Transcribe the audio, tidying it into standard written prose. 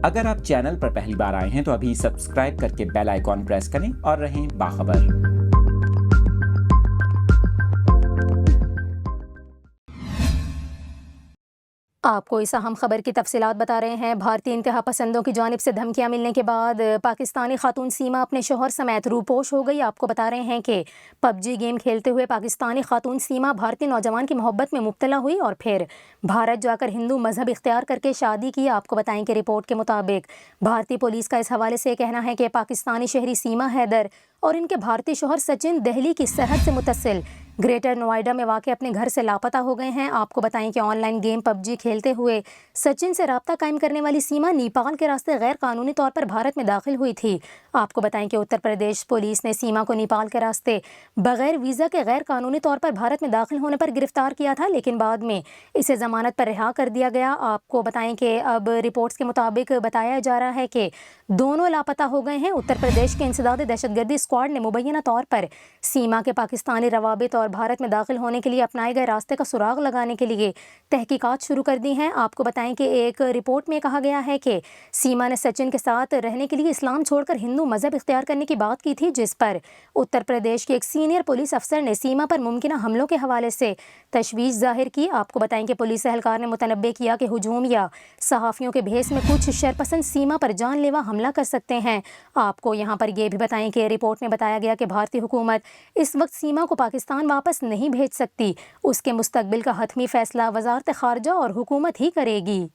اگر آپ چینل پر پہلی بار آئے ہیں تو ابھی سبسکرائب کر کے بیل آئیکن پریس کریں اور رہیں باخبر۔ آپ کو اس اہم خبر کی تفصیلات بتا رہے ہیں۔ بھارتی انتہا پسندوں کی جانب سے دھمکیاں ملنے کے بعد پاکستانی خاتون سیما اپنے شوہر سمیت روپوش ہو گئی۔ آپ کو بتا رہے ہیں کہ پب جی گیم کھیلتے ہوئے پاکستانی خاتون سیما بھارتی نوجوان کی محبت میں مبتلا ہوئی اور پھر بھارت جا کر ہندو مذہب اختیار کر کے شادی کی۔ آپ کو بتائیں کہ رپورٹ کے مطابق بھارتی پولیس کا اس حوالے سے کہنا ہے کہ پاکستانی شہری سیما حیدر اور ان کے بھارتی شوہر سچن دہلی کی سرحد سے متصل گریٹر نوئیڈا میں واقع اپنے گھر سے لاپتہ ہو گئے ہیں۔ آپ کو بتائیں کہ آن لائن گیم پب جی کھیلتے ہوئے سچن سے رابطہ قائم کرنے والی سیما نیپال کے راستے غیر قانونی طور پر بھارت میں داخل ہوئی تھی۔ آپ کو بتائیں کہ اتر پردیش پولیس نے سیما کو نیپال کے راستے بغیر ویزا کے غیر قانونی طور پر بھارت میں داخل ہونے پر گرفتار کیا تھا، لیکن بعد میں اسے ضمانت پر رہا کر دیا گیا۔ آپ کو بتائیں کہ اب رپورٹس کے مطابق بتایا جا رہا ہے کہ دونوں لاپتہ ہو گئے ہیں۔ اتر پردیش کے انسداد دہشت گردی اسکواڈ نے مبینہ طور پر سیما کے پاکستانی روابط اور بھارت میں داخل ہونے کے لیے اپنائے گئے راستے کا سراغ لگانے کے لیے تحقیقات شروع کر دی ہیں۔ آپ کو بتائیں کہ ایک رپورٹ میں کہا گیا ہے کہ سیما نے سچن کے ساتھ رہنے کے لیے اسلام چھوڑ کر ہندو مذہب اختیار کرنے کی بات کی تھی، جس پر اتر پردیش کے ایک سینئر پولیس افسر نے سیما پر ممکنہ حملوں کے حوالے سے تشویش ظاہر کی۔ آپ کو بتائیں کہ پولیس اہلکار نے متنبع کیا کہ ہجوم یا صحافیوں کے بھیس میں کچھ شرپسند سیما پر جان لیوا حملہ کر سکتے ہیں۔ آپ کو یہاں پر یہ بھی بتائیں کہ رپورٹ میں بتایا گیا کہ بھارتی حکومت اس وقت سیما کو پاکستان واپس نہیں بھیج سکتی۔ اس کے مستقبل کا حتمی فیصلہ وزارت خارجہ اور حکومت ہی کرے گی۔